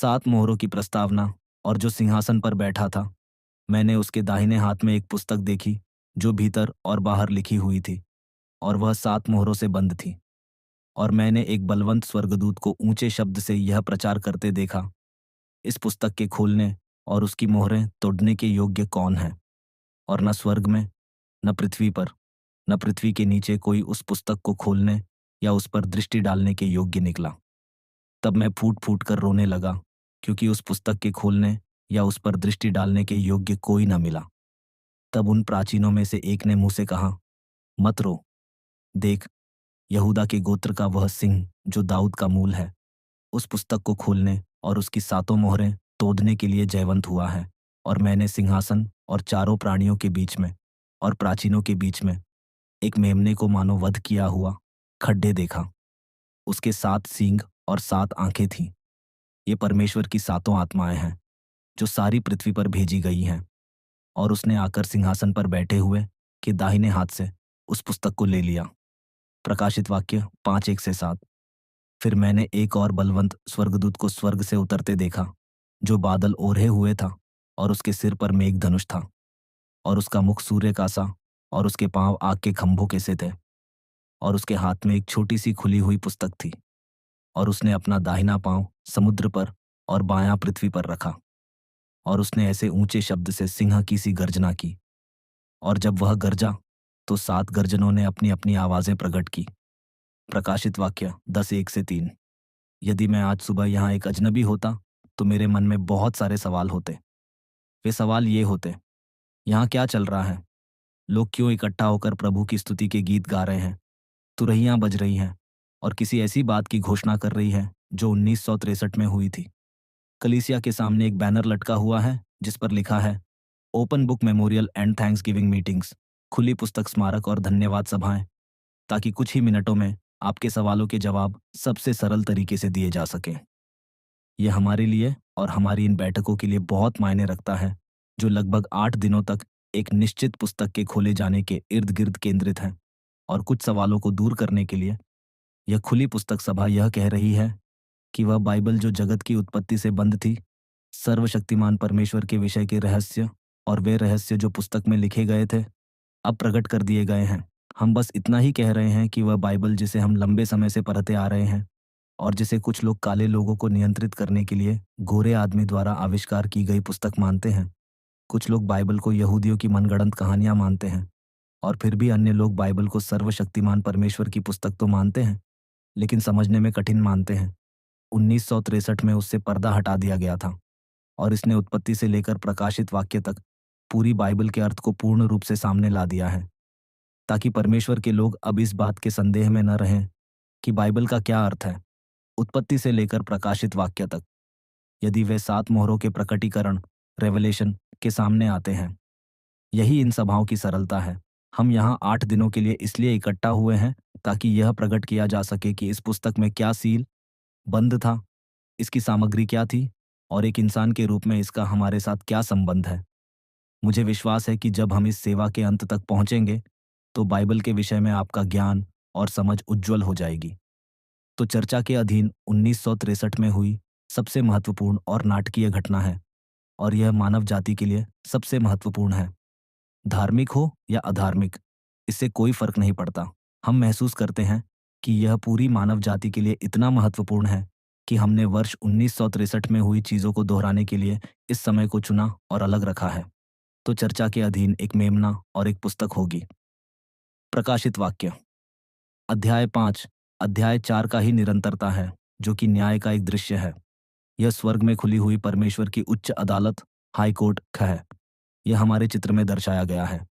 7 मोहरों की प्रस्तावना और जो सिंहासन पर बैठा था, मैंने उसके दाहिने हाथ में एक पुस्तक देखी जो भीतर और बाहर लिखी हुई थी और वह 7 मोहरों से बंद थी। और मैंने एक बलवंत स्वर्गदूत को ऊंचे शब्द से यह प्रचार करते देखा, इस पुस्तक के खोलने और उसकी मोहरें तोड़ने के योग्य कौन है? और न स्वर्ग में, न पृथ्वी पर, न पृथ्वी के नीचे कोई उस पुस्तक को खोलने या उस पर दृष्टि डालने के योग्य निकला। तब मैं फूट फूट कर रोने लगा, क्योंकि उस पुस्तक के खोलने या उस पर दृष्टि डालने के योग्य कोई न मिला। तब उन प्राचीनों में से एक ने मुझसे कहा, मत रो। देख, यहूदा के गोत्र का वह सिंह जो दाऊद का मूल है, उस पुस्तक को खोलने और उसकी 7 मोहरें तोड़ने के लिए जयवंत हुआ है। और मैंने सिंहासन और चारों प्राणियों के बीच में और प्राचीनों के बीच में एक मेमने को मानो वध किया हुआ खड्डे देखा। उसके 7 सींग और 7 आंखें थीं। ये परमेश्वर की 7 आत्माएं हैं जो सारी पृथ्वी पर भेजी गई हैं। और उसने आकर सिंहासन पर बैठे हुए के दाहिने हाथ से उस पुस्तक को ले लिया। प्रकाशित वाक्य 5:1-7। फिर मैंने एक और बलवंत स्वर्गदूत को स्वर्ग से उतरते देखा, जो बादल ओढ़े हुए था और उसके सिर पर मेघधनुष था और उसका मुख सूर्य का सा और उसके पांव आग के खंभों के से थे। और उसके हाथ में एक छोटी सी खुली हुई पुस्तक थी। और उसने अपना दाहिना पांव समुद्र पर और बायां पृथ्वी पर रखा। और उसने ऐसे ऊंचे शब्द से सिंह की सी गर्जना की। और जब वह गरजा, तो 7 गर्जनों ने अपनी अपनी आवाजें प्रकट की। प्रकाशित वाक्य 10:1-3। यदि मैं आज सुबह यहाँ एक अजनबी होता, तो मेरे मन में बहुत सारे सवाल होते। वे सवाल ये होते, यहाँ क्या चल रहा है? लोग क्यों इकट्ठा होकर प्रभु की स्तुति के गीत गा रहे हैं? तुरहियां बज रही हैं और किसी ऐसी बात की घोषणा कर रही है जो 1963 में हुई थी। कलीसिया के सामने एक बैनर लटका हुआ है जिस पर लिखा है, open book memorial and thanks giving meetings, खुली पुस्तक स्मारक और धन्यवाद सभाएं, ताकि कुछ ही मिनटों में आपके सवालों के जवाब सबसे सरल तरीके से दिए जा सकें। यह हमारे लिए और हमारी इन बैठकों के लिए बहुत मायने रखता है, जो लगभग 8 दिनों तक एक निश्चित पुस्तक के खोले जाने के इर्द गिर्द केंद्रित हैं। और कुछ सवालों को दूर करने के लिए यह खुली पुस्तक सभा यह कह रही है कि वह बाइबल जो जगत की उत्पत्ति से बंद थी, सर्वशक्तिमान परमेश्वर के विषय के रहस्य और वे रहस्य जो पुस्तक में लिखे गए थे, अब प्रकट कर दिए गए हैं। हम बस इतना ही कह रहे हैं कि वह बाइबल जिसे हम लंबे समय से पढ़ते आ रहे हैं और जिसे कुछ लोग काले लोगों को नियंत्रित करने के लिए गोरे आदमी द्वारा आविष्कार की गई पुस्तक मानते हैं। कुछ लोग बाइबल को यहूदियों की मनगढ़ंत कहानियां मानते हैं और फिर भी अन्य लोग बाइबल को सर्वशक्तिमान परमेश्वर की पुस्तक तो मानते हैं, लेकिन समझने में कठिन मानते हैं। 1963 में उससे पर्दा हटा दिया गया था और इसने उत्पत्ति से लेकर प्रकाशित वाक्य तक पूरी बाइबल के अर्थ को पूर्ण रूप से सामने ला दिया है, ताकि परमेश्वर के लोग अब इस बात के संदेह में न रहें कि बाइबल का क्या अर्थ है, उत्पत्ति से लेकर प्रकाशित वाक्य तक। यदि वे 7 मोहरों के प्रकटीकरण रेवलेशन के सामने आते हैं, यही इन सभाओं की सरलता है। हम यहाँ 8 दिनों के लिए इसलिए इकट्ठा हुए हैं ताकि यह प्रकट किया जा सके कि इस पुस्तक में क्या सील बंद था, इसकी सामग्री क्या थी और एक इंसान के रूप में इसका हमारे साथ क्या संबंध है। मुझे विश्वास है कि जब हम इस सेवा के अंत तक पहुंचेंगे, तो बाइबल के विषय में आपका ज्ञान और समझ उज्जवल हो जाएगी। तो चर्चा के अधीन 1963 में हुई सबसे महत्वपूर्ण और नाटकीय घटना है, और यह मानव जाति के लिए सबसे महत्वपूर्ण है। धार्मिक हो या अधार्मिक, इससे कोई फर्क नहीं पड़ता। हम महसूस करते हैं कि यह पूरी मानव जाति के लिए इतना महत्वपूर्ण है कि हमने वर्ष 1963 में हुई चीजों को दोहराने के लिए इस समय को चुना और अलग रखा है। तो चर्चा के अधीन एक मेमना और एक पुस्तक होगी। प्रकाशित वाक्य अध्याय 5 अध्याय 4 का ही निरंतरता है, जो कि न्याय का एक दृश्य है। यह स्वर्ग में खुली हुई परमेश्वर की उच्च अदालत, हाई कोर्ट है। यह हमारे चित्र में दर्शाया गया है।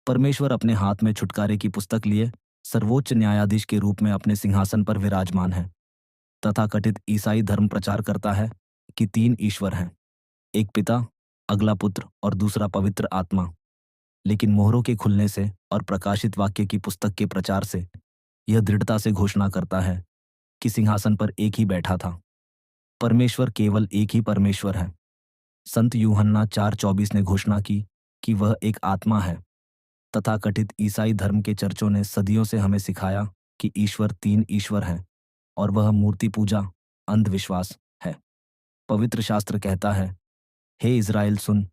परमेश्वर अपने हाथ में छुटकारे की पुस्तक लिए सर्वोच्च न्यायाधीश के रूप में अपने सिंहासन पर विराजमान है। तथाकथित ईसाई धर्म प्रचार करता है कि 3 ईश्वर हैं, एक पिता, अगला पुत्र और दूसरा पवित्र आत्मा। लेकिन मोहरों के खुलने से और प्रकाशित वाक्य की पुस्तक के प्रचार से यह दृढ़ता से घोषणा करता है कि सिंहासन पर एक ही बैठा था। परमेश्वर केवल एक ही परमेश्वर है। संत यूहन्ना 4:24 ने घोषणा की कि वह एक आत्मा है। तथाकथित ईसाई धर्म के चर्चों ने सदियों से हमें सिखाया कि ईश्वर 3 ईश्वर हैं, और वह मूर्ति पूजा अंधविश्वास है। पवित्र शास्त्र कहता है, हे इज़राइल सुन,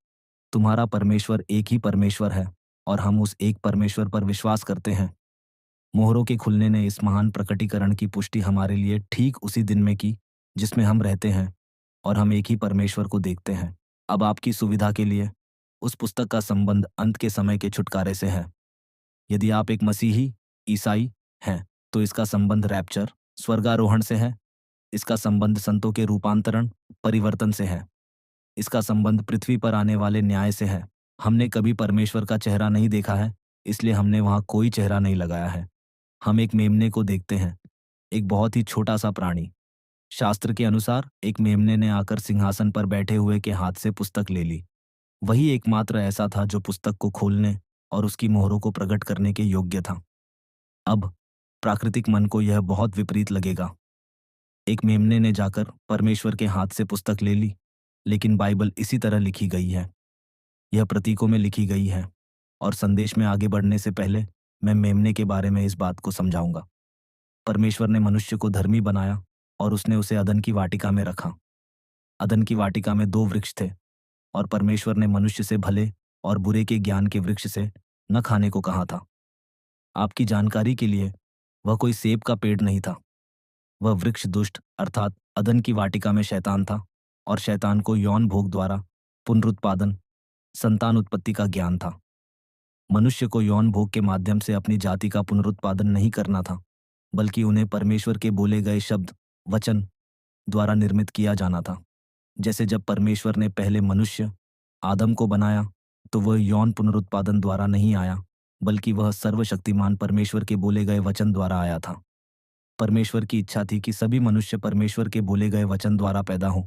तुम्हारा परमेश्वर एक ही परमेश्वर है और हम उस एक परमेश्वर पर विश्वास करते हैं। मोहरों के खुलने ने इस महान प्रकटीकरण की पुष्टि हमारे लिए ठीक उसी दिन में की जिसमें हम रहते हैं और हम एक ही परमेश्वर को देखते हैं। अब आपकी सुविधा के लिए उस पुस्तक का संबंध अंत के समय के छुटकारे से है। यदि आप एक मसीही ईसाई हैं तो इसका संबंध रैप्चर स्वर्गारोहण से है। इसका संबंध संतों के रूपांतरण परिवर्तन से है। इसका संबंध पृथ्वी पर आने वाले न्याय से है। हमने कभी परमेश्वर का चेहरा नहीं देखा है, इसलिए हमने वहां कोई चेहरा नहीं लगाया है। हम एक मेमने को देखते हैं, एक बहुत ही छोटा सा प्राणी। शास्त्र के अनुसार एक मेमने ने आकर सिंहासन पर बैठे हुए के हाथ से पुस्तक ले ली। वही एकमात्र ऐसा था जो पुस्तक को खोलने और उसकी मोहरों को प्रकट करने के योग्य था। अब प्राकृतिक मन को यह बहुत विपरीत लगेगा। एक मेमने ने जाकर परमेश्वर के हाथ से पुस्तक ले ली, लेकिन बाइबल इसी तरह लिखी गई है। यह प्रतीकों में लिखी गई है और संदेश में आगे बढ़ने से पहले मैं मेमने के बारे में इस बात को समझाऊंगा। परमेश्वर ने मनुष्य को धर्मी बनाया और उसने उसे अदन की वाटिका में रखा। अदन की वाटिका में दो वृक्ष थे और परमेश्वर ने मनुष्य से भले और बुरे के ज्ञान के वृक्ष से न खाने को कहा था। आपकी जानकारी के लिए, वह कोई सेब का पेड़ नहीं था। वह वृक्ष दुष्ट अर्थात अदन की वाटिका में शैतान था और शैतान को यौन भोग द्वारा पुनरुत्पादन संतान उत्पत्ति का ज्ञान था। मनुष्य को यौन भोग के माध्यम से अपनी जाति का पुनरुत्पादन नहीं करना था, बल्कि उन्हें परमेश्वर के बोले गए शब्द वचन द्वारा निर्मित किया जाना था। जैसे जब परमेश्वर ने पहले मनुष्य आदम को बनाया तो वह यौन पुनरुत्पादन द्वारा नहीं आया, बल्कि वह सर्वशक्तिमान परमेश्वर के बोले गए वचन द्वारा आया था। परमेश्वर की इच्छा थी कि सभी मनुष्य परमेश्वर के बोले गए वचन द्वारा पैदा हों।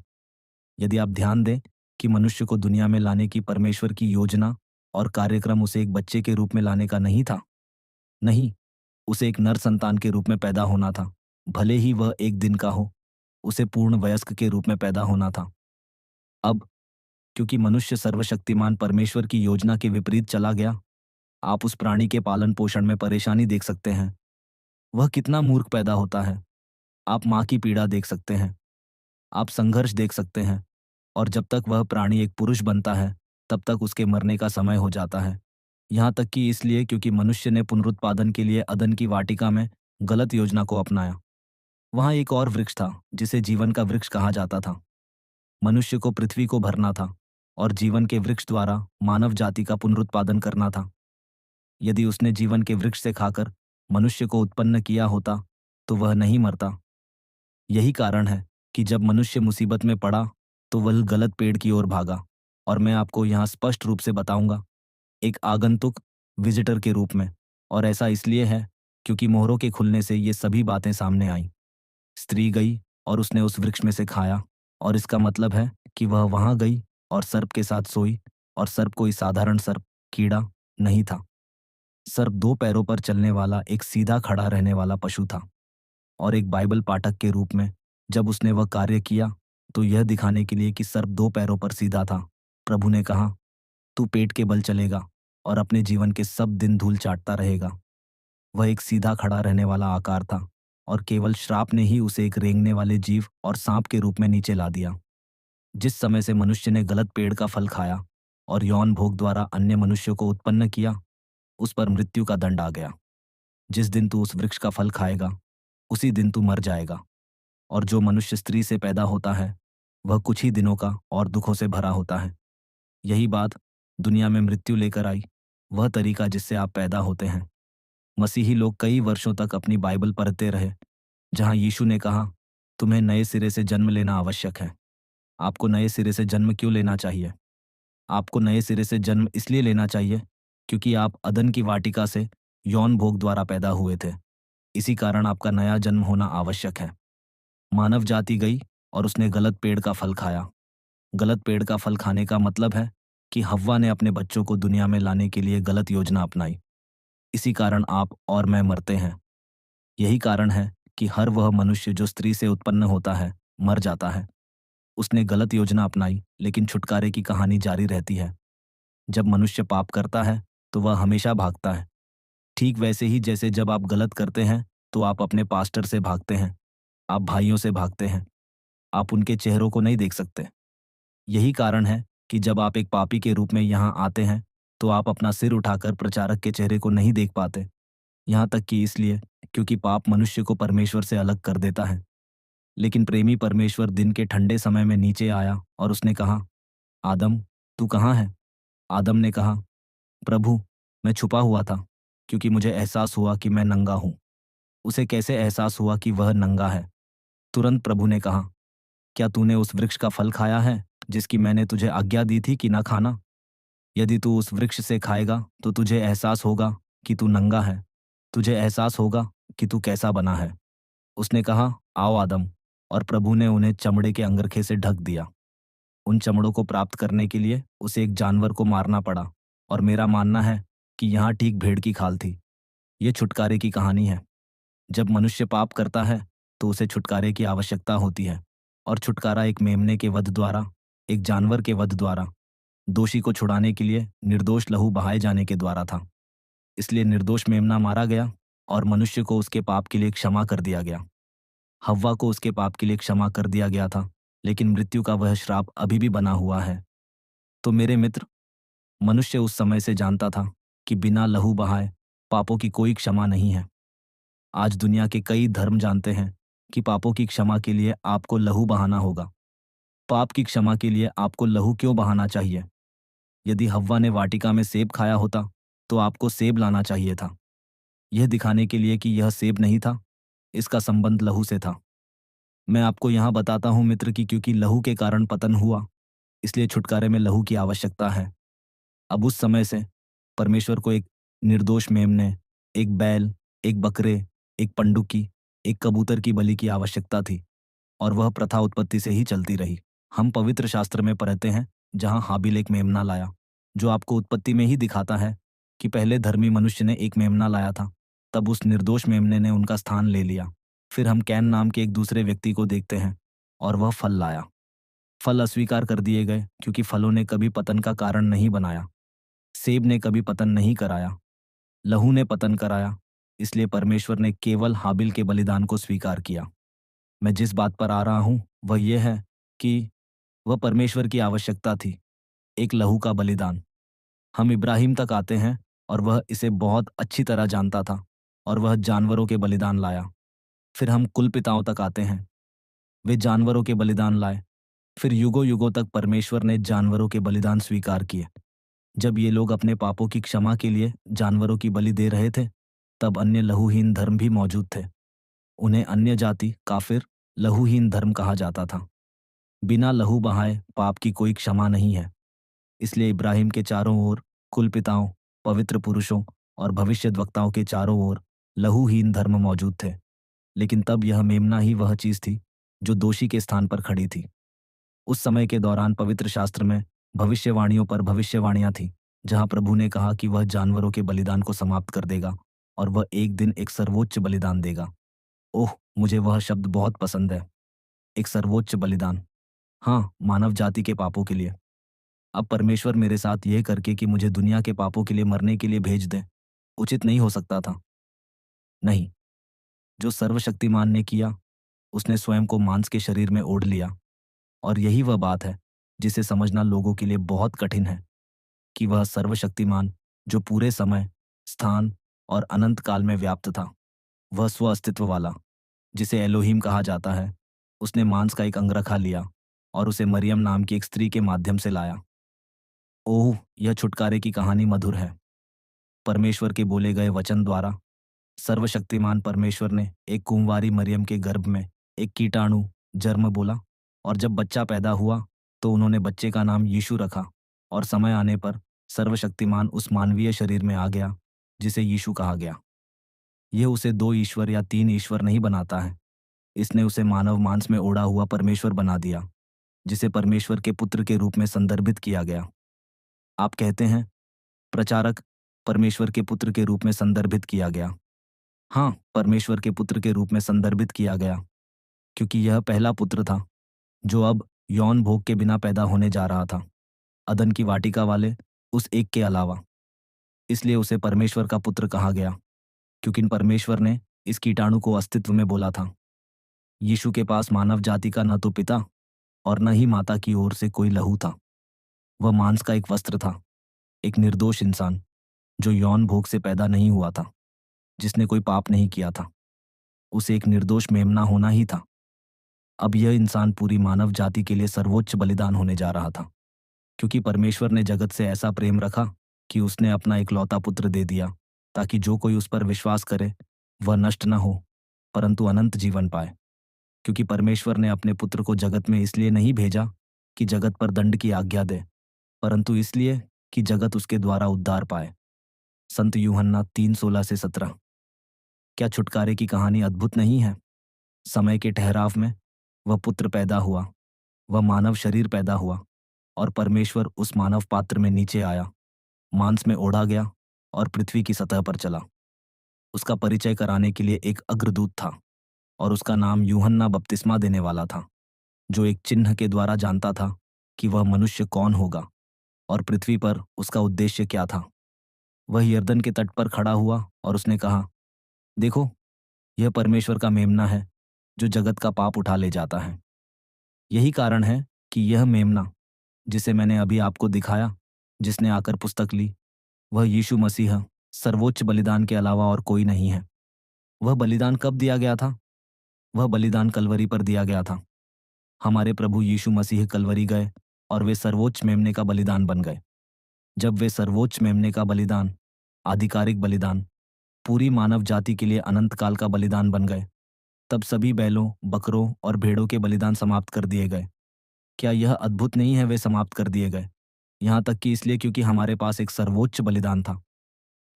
यदि आप ध्यान दें कि मनुष्य को दुनिया में लाने की परमेश्वर की योजना और कार्यक्रम उसे एक बच्चे के रूप में लाने का नहीं था। नहीं, उसे एक नर संतान के रूप में पैदा होना था, भले ही वह एक दिन का हो। उसे पूर्ण वयस्क के रूप में पैदा होना था। अब क्योंकि मनुष्य सर्वशक्तिमान परमेश्वर की योजना के विपरीत चला गया, आप उस प्राणी के पालन पोषण में परेशानी देख सकते हैं। वह कितना मूर्ख पैदा होता है। आप माँ की पीड़ा देख सकते हैं। आप संघर्ष देख सकते हैं और जब तक वह प्राणी एक पुरुष बनता है तब तक उसके मरने का समय हो जाता है। यहाँ तक कि इसलिए क्योंकि मनुष्य ने पुनरुत्पादन के लिए अदन की वाटिका में गलत योजना को अपनाया। वहाँ एक और वृक्ष था जिसे जीवन का वृक्ष कहा जाता था। मनुष्य को पृथ्वी को भरना था और जीवन के वृक्ष द्वारा मानव जाति का पुनरुत्पादन करना था। यदि उसने जीवन के वृक्ष से खाकर मनुष्य को उत्पन्न किया होता तो वह नहीं मरता। यही कारण है कि जब मनुष्य मुसीबत में पड़ा तो वह गलत पेड़ की ओर भागा, और मैं आपको यहाँ स्पष्ट रूप से बताऊंगा, एक आगंतुक विजिटर के रूप में। और ऐसा इसलिए है क्योंकि मोहरों के खुलने से ये सभी बातें सामने आईं। स्त्री गई और उसने उस वृक्ष में से खाया, और इसका मतलब है कि वह वहां गई और सर्प के साथ सोई, और सर्प कोई साधारण सर्प कीड़ा नहीं था। सर्प दो पैरों पर चलने वाला एक सीधा खड़ा रहने वाला पशु था। और एक बाइबल पाठक के रूप में जब उसने वह कार्य किया तो यह दिखाने के लिए कि सर्प दो पैरों पर सीधा था, प्रभु ने कहा, तू पेट के बल चलेगा और अपने जीवन के सब दिन धूल चाटता रहेगा। वह एक सीधा खड़ा रहने वाला आकार था और केवल श्राप ने ही उसे एक रेंगने वाले जीव और सांप के रूप में नीचे ला दिया। जिस समय से मनुष्य ने गलत पेड़ का फल खाया और यौन भोग द्वारा अन्य मनुष्यों को उत्पन्न किया, उस पर मृत्यु का दंड आ गया। जिस दिन तू उस वृक्ष का फल खाएगा उसी दिन तू मर जाएगा। और जो मनुष्य स्त्री से पैदा होता है वह कुछ ही दिनों का और दुखों से भरा होता है। यही बात दुनिया में मृत्यु लेकर आई, वह तरीका जिससे आप पैदा होते हैं। मसीही लोग कई वर्षों तक अपनी बाइबल पढ़ते रहे जहां यीशु ने कहा, तुम्हें नए सिरे से जन्म लेना आवश्यक है। आपको नए सिरे से जन्म क्यों लेना चाहिए? आपको नए सिरे से जन्म इसलिए लेना चाहिए क्योंकि आप अदन की वाटिका से यौन भोग द्वारा पैदा हुए थे। इसी कारण आपका नया जन्म होना आवश्यक है। मानव जाति गई और उसने गलत पेड़ का फल खाया। गलत पेड़ का फल खाने का मतलब है कि हव्वा ने अपने बच्चों को दुनिया में लाने के लिए गलत योजना अपनाई। इसी कारण आप और मैं मरते हैं। यही कारण है कि हर वह मनुष्य जो स्त्री से उत्पन्न होता है मर जाता है। उसने गलत योजना अपनाई, लेकिन छुटकारे की कहानी जारी रहती है। जब मनुष्य पाप करता है तो वह हमेशा भागता है। ठीक वैसे ही जैसे जब आप गलत करते हैं तो आप अपने पास्टर से भागते हैं, आप भाइयों से भागते हैं। आप उनके चेहरों को नहीं देख सकते। यही कारण है कि जब आप एक पापी के रूप में यहाँ आते हैं तो आप अपना सिर उठाकर प्रचारक के चेहरे को नहीं देख पाते। यहाँ तक कि इसलिए क्योंकि पाप मनुष्य को परमेश्वर से अलग कर देता है। लेकिन प्रेमी परमेश्वर दिन के ठंडे समय में नीचे आया और उसने कहा, आदम, तू कहाँ है? आदम ने कहा, प्रभु, मैं छुपा हुआ था, क्योंकि मुझे एहसास हुआ कि मैं नंगा हूँ। उसे कैसे एहसास हुआ कि वह नंगा है? तुरंत प्रभु ने कहा, क्या तूने उस वृक्ष का फल खाया है जिसकी मैंने तुझे आज्ञा दी थी कि ना खाना? यदि तू उस वृक्ष से खाएगा तो तुझे एहसास होगा कि तू नंगा है। तुझे एहसास होगा कि तू कैसा बना है। उसने कहा, आओ आदम, और प्रभु ने उन्हें चमड़े के अंगरखे से ढक दिया। उन चमड़ों को प्राप्त करने के लिए उसे एक जानवर को मारना पड़ा, और मेरा मानना है कि यहाँ ठीक भेड़ की खाल थी। ये छुटकारे की कहानी है। जब मनुष्य पाप करता है तो उसे छुटकारे की आवश्यकता होती है, और छुटकारा एक मेमने के वध द्वारा, एक जानवर के वध द्वारा, दोषी को छुड़ाने के लिए निर्दोष लहू बहाए जाने के द्वारा था। इसलिए निर्दोष मेमना मारा गया और मनुष्य को उसके पाप के लिए क्षमा कर दिया गया। हव्वा को उसके पाप के लिए क्षमा कर दिया गया था, लेकिन मृत्यु का वह श्राप अभी भी बना हुआ है। तो मेरे मित्र, मनुष्य उस समय से जानता था कि बिना लहू बहाए पापों की कोई क्षमा नहीं है। आज दुनिया के कई धर्म जानते हैं कि पापों की क्षमा के लिए आपको लहू बहाना होगा। पाप की क्षमा के लिए आपको लहू क्यों बहाना चाहिए? यदि हव्वा ने वाटिका में सेब खाया होता तो आपको सेब लाना चाहिए था, यह दिखाने के लिए कि यह सेब नहीं था, इसका संबंध लहू से था। मैं आपको यहाँ बताता हूँ मित्र कि क्योंकि लहू के कारण पतन हुआ, इसलिए छुटकारे में लहू की आवश्यकता है। अब उस समय से परमेश्वर को एक निर्दोष मेमने, एक बैल, एक बकरे, एक पंडुकी, एक कबूतर की बलि की आवश्यकता थी, और वह प्रथा उत्पत्ति से ही चलती रही। हम पवित्र शास्त्र में पढ़ते हैं जहाँ हाबिल एक मेमना लाया, जो आपको उत्पत्ति में ही दिखाता है कि पहले धर्मी मनुष्य ने एक मेमना लाया था, तब उस निर्दोष मेमने ने उनका स्थान ले लिया। फिर हम कैन नाम के एक दूसरे व्यक्ति को देखते हैं, और वह फल लाया। फल अस्वीकार कर दिए गए क्योंकि फलों ने कभी पतन का कारण नहीं बनाया। सेब ने कभी पतन नहीं कराया, लहू ने पतन कराया। इसलिए परमेश्वर ने केवल हाबिल के बलिदान को स्वीकार किया। मैं जिस बात पर आ रहा हूं वह यह है कि वह परमेश्वर की आवश्यकता थी, एक लहू का बलिदान। हम इब्राहिम तक आते हैं और वह इसे बहुत अच्छी तरह जानता था, और वह जानवरों के बलिदान लाया। फिर हम कुल पिताओं तक आते हैं, वे जानवरों के बलिदान लाए। फिर युगों युगों तक परमेश्वर ने जानवरों के बलिदान स्वीकार किए। जब ये लोग अपने पापों की क्षमा के लिए जानवरों की बलि दे रहे थे, तब अन्य लहूहीन धर्म भी मौजूद थे। उन्हें अन्य जाति काफिर लहूहीन धर्म कहा जाता था। बिना लहू बहाए पाप की कोई क्षमा नहीं है। इसलिए इब्राहिम के चारों ओर कुल पिताओं, पवित्र पुरुषों और भविष्यद्वक्ताओं के चारों ओर लहूहीन धर्म मौजूद थे। लेकिन तब यह मेमना ही वह चीज थी जो दोषी के स्थान पर खड़ी थी। उस समय के दौरान पवित्र शास्त्र में भविष्यवाणियों पर भविष्यवाणियां थीं, जहां प्रभु ने कहा कि वह जानवरों के बलिदान को समाप्त कर देगा और वह एक दिन एक सर्वोच्च बलिदान देगा। ओह, मुझे वह शब्द बहुत पसंद है, एक सर्वोच्च बलिदान। हाँ, मानव जाति के पापों के लिए। अब परमेश्वर मेरे साथ यह करके कि मुझे दुनिया के पापों के लिए मरने के लिए भेज दे, उचित नहीं हो सकता था। नहीं, जो सर्वशक्तिमान ने किया, उसने स्वयं को मांस के शरीर में ओढ़ लिया। और यही वह बात है जिसे समझना लोगों के लिए बहुत कठिन है, कि वह सर्वशक्तिमान जो पूरे समय, स्थान और अनंत काल में व्याप्त था, वह स्व अस्तित्व वाला, जिसे एलोहिम कहा जाता है, उसने मांस का एक अंगरखा लिया और उसे मरियम नाम की एक स्त्री के माध्यम से लाया। ओह, यह छुटकारे की कहानी मधुर है। परमेश्वर के बोले गए वचन द्वारा सर्वशक्तिमान परमेश्वर ने एक कुंवारी मरियम के गर्भ में एक कीटाणु जन्म बोला, और जब बच्चा पैदा हुआ तो उन्होंने बच्चे का नाम यीशु रखा। और समय आने पर सर्वशक्तिमान उस मानवीय शरीर में आ गया जिसे यीशु कहा गया। यह उसे दो ईश्वर या तीन ईश्वर नहीं बनाता है, इसने उसे मानव मांस में ओढ़ा हुआ परमेश्वर बना दिया, जिसे परमेश्वर के पुत्र के रूप में संदर्भित किया गया। आप कहते हैं, प्रचारक, परमेश्वर के पुत्र के रूप में संदर्भित किया गया। हाँ, परमेश्वर के पुत्र के रूप में संदर्भित किया गया, क्योंकि यह पहला पुत्र था जो अब यौन भोग के बिना पैदा होने जा रहा था, अदन की वाटिका वाले उस एक के अलावा। इसलिए उसे परमेश्वर का पुत्र कहा गया, क्योंकि परमेश्वर ने इस कीटाणु को अस्तित्व में बोला था। यीशु के पास मानव जाति का न तो पिता और न ही माता की ओर से कोई लहू था। वह मांस का एक वस्त्र था, एक निर्दोष इंसान जो यौन भोग से पैदा नहीं हुआ था, जिसने कोई पाप नहीं किया था। उसे एक निर्दोष मेमना होना ही था। अब यह इंसान पूरी मानव जाति के लिए सर्वोच्च बलिदान होने जा रहा था, क्योंकि परमेश्वर ने जगत से ऐसा प्रेम रखा कि उसने अपना इकलौता पुत्र दे दिया, ताकि जो कोई उस पर विश्वास करे वह नष्ट न हो, परंतु अनंत जीवन पाए। क्योंकि परमेश्वर ने अपने पुत्र को जगत में इसलिए नहीं भेजा कि जगत पर दंड की आज्ञा दे, परंतु इसलिए कि जगत उसके द्वारा उद्धार पाए। संत यूहन्ना 3:16-17। क्या छुटकारे की कहानी अद्भुत नहीं है? समय के ठहराव में वह पुत्र पैदा हुआ, वह मानव शरीर पैदा हुआ, और परमेश्वर उस मानव पात्र में नीचे आया, मांस में ओढ़ा गया और पृथ्वी की सतह पर चला। उसका परिचय कराने के लिए एक अग्रदूत था, और उसका नाम यूहन्ना बपतिस्मा देने वाला था, जो एक चिन्ह के द्वारा जानता था कि वह मनुष्य कौन होगा और पृथ्वी पर उसका उद्देश्य क्या था। वह यरदन के तट पर खड़ा हुआ और उसने कहा, देखो, यह परमेश्वर का मेमना है जो जगत का पाप उठा ले जाता है। यही कारण है कि यह मेमना, जिसे मैंने अभी आपको दिखाया, जिसने आकर पुस्तक ली, वह यीशु मसीह सर्वोच्च बलिदान के अलावा और कोई नहीं है। वह बलिदान कब दिया गया था? वह बलिदान कलवरी पर दिया गया था। हमारे प्रभु यीशु मसीह कलवरी गए और वे सर्वोच्च मेमने का बलिदान बन गए। जब वे सर्वोच्च मेमने का बलिदान, आधिकारिक बलिदान, पूरी मानव जाति के लिए अनंत काल का बलिदान बन गए, तब सभी बैलों, बकरों और भेड़ों के बलिदान समाप्त कर दिए गए। क्या यह अद्भुत नहीं है? वे समाप्त कर दिए गए, यहाँ तक कि इसलिए क्योंकि हमारे पास एक सर्वोच्च बलिदान था।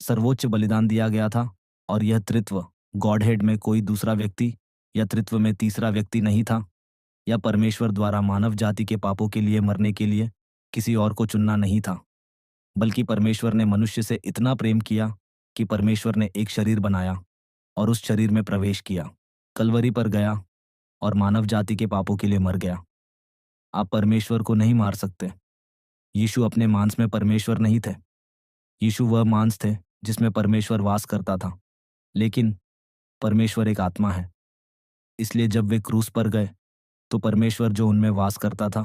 सर्वोच्च बलिदान दिया गया था, और यह त्रित्व, गॉडहेड में कोई दूसरा व्यक्ति या त्रित्व में तीसरा व्यक्ति नहीं था, या परमेश्वर द्वारा मानव जाति के पापों के लिए मरने के लिए किसी और को चुनना नहीं था, बल्कि परमेश्वर ने मनुष्य से इतना प्रेम किया कि परमेश्वर ने एक शरीर बनाया और उस शरीर में प्रवेश किया, कलवरी पर गया और मानव जाति के पापों के लिए मर गया। आप परमेश्वर को नहीं मार सकते। यीशु अपने मांस में परमेश्वर नहीं थे। यीशु वह मांस थे जिसमें परमेश्वर वास करता था, लेकिन परमेश्वर एक आत्मा है। इसलिए जब वे क्रूस पर गए तो परमेश्वर जो उनमें वास करता था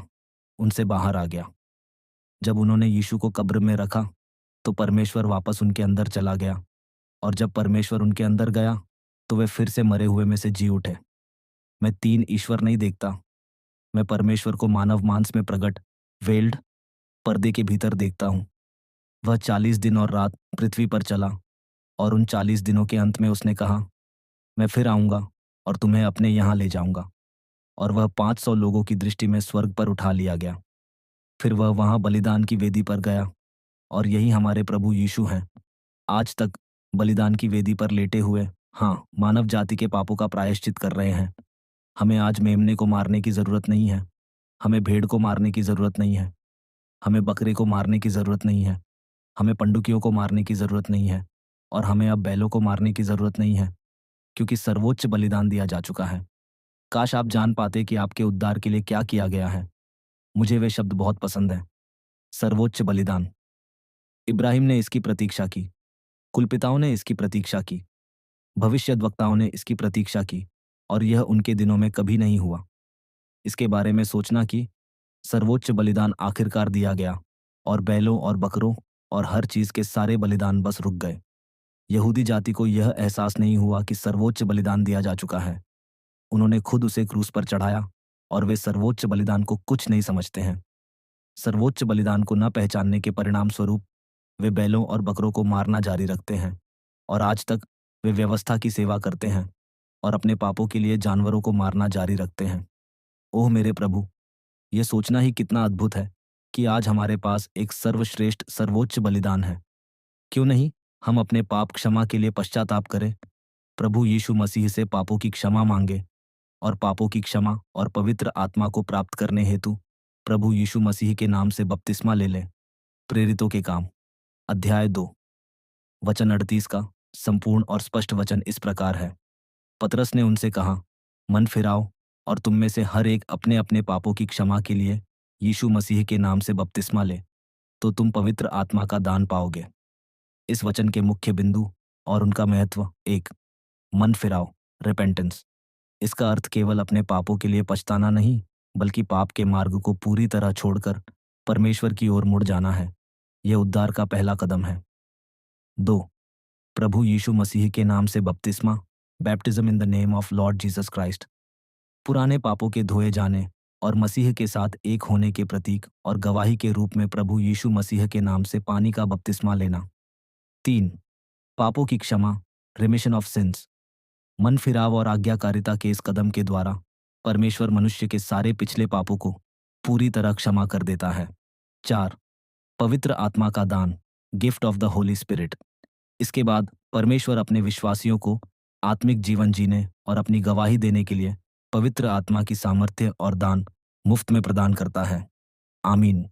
उनसे बाहर आ गया। जब उन्होंने यीशु को कब्र में रखा तो परमेश्वर वापस उनके अंदर चला गया, और जब परमेश्वर उनके अंदर गया तो वे फिर से मरे हुए में से जी उठे। मैं तीन ईश्वर नहीं देखता। मैं परमेश्वर को मानव मांस में प्रकट, वेल्ड, पर्दे के भीतर देखता हूँ। वह 40 दिन और रात पृथ्वी पर चला, और उन 40 दिनों के अंत में उसने कहा, मैं फिर आऊँगा और तुम्हें अपने यहाँ ले जाऊँगा। और वह 500 लोगों की दृष्टि में स्वर्ग पर उठा लिया गया। फिर वह वहाँ बलिदान की वेदी पर गया, और यही हमारे प्रभु यीशु हैं, आज तक बलिदान की वेदी पर लेटे हुए, हाँ, मानव जाति के पापों का प्रायश्चित कर रहे हैं। हमें आज मेमने को मारने की ज़रूरत नहीं है। हमें भेड़ को मारने की ज़रूरत नहीं है। हमें बकरे को मारने की ज़रूरत नहीं है। हमें पंडुकियों को मारने की ज़रूरत नहीं है, और हमें अब बैलों को मारने की ज़रूरत नहीं है, क्योंकि सर्वोच्च बलिदान दिया जा चुका है। काश आप जान पाते कि आपके उद्धार के लिए क्या किया गया है। मुझे वे शब्द बहुत पसंद हैं, सर्वोच्च बलिदान। इब्राहिम ने इसकी प्रतीक्षा की, कुलपिताओं ने इसकी प्रतीक्षा की, भविष्यद्वक्ताओं ने इसकी प्रतीक्षा की, और यह उनके दिनों में कभी नहीं हुआ। इसके बारे में सोचना कि सर्वोच्च बलिदान आखिरकार दिया गया, और बैलों और बकरों और हर चीज़ के सारे बलिदान बस रुक गए। यहूदी जाति को यह एहसास नहीं हुआ कि सर्वोच्च बलिदान दिया जा चुका है। उन्होंने खुद उसे क्रूस पर चढ़ाया, और वे सर्वोच्च बलिदान को कुछ नहीं समझते हैं। सर्वोच्च बलिदान को न पहचानने के परिणाम स्वरूप वे बैलों और बकरों को मारना जारी रखते हैं, और आज तक वे व्यवस्था की सेवा करते हैं और अपने पापों के लिए जानवरों को मारना जारी रखते हैं। ओह मेरे प्रभु, यह सोचना ही कितना अद्भुत है कि आज हमारे पास एक सर्वश्रेष्ठ सर्वोच्च बलिदान है। क्यों नहीं हम अपने पाप क्षमा के लिए पश्चाताप करें, प्रभु यीशु मसीह से पापों की क्षमा मांगे, और पापों की क्षमा और पवित्र आत्मा को प्राप्त करने हेतु प्रभु यीशु मसीह के नाम से बपतिस्मा ले लें। प्रेरितों के काम, अध्याय 2, वचन 38 का संपूर्ण और स्पष्ट वचन इस प्रकार है। पतरस ने उनसे कहा, मन फिराओ और तुम में से हर एक अपने अपने पापों की क्षमा के लिए यीशु मसीह के नाम से बपतिस्मा ले, तो तुम पवित्र आत्मा का दान पाओगे। इस वचन के मुख्य बिंदु और उनका महत्व: एक, मन फिराओ, रिपेंटेंस। इसका अर्थ केवल अपने पापों के लिए पछताना नहीं, बल्कि पाप के मार्ग को पूरी तरह छोड़कर परमेश्वर की ओर मुड़ जाना है। यह उद्धार का पहला कदम है। 2. प्रभु यीशु मसीह के नाम से बपतिस्मा, baptism in the name of Lord Jesus Christ. पुराने पापों के धोए जाने और मसीह के साथ एक होने के प्रतीक और गवाही के रूप में प्रभु यीशु मसीह के नाम से पानी का बपतिस्मा लेना। 3. पापों की क्षमा, रिमिशन ऑफ सिंस। मन फिराव और आज्ञाकारिता के इस कदम के द्वारा परमेश्वर मनुष्य के सारे पिछले पापों को पूरी तरह क्षमा कर देता है। 4. पवित्र आत्मा का दान, gift of the Holi spirit. इसके बाद परमेश्वर अपने विश्वासियों को आत्मिक जीवन जीने और अपनी गवाही देने के लिए पवित्र आत्मा की सामर्थ्य और दान मुफ्त में प्रदान करता है। आमीन।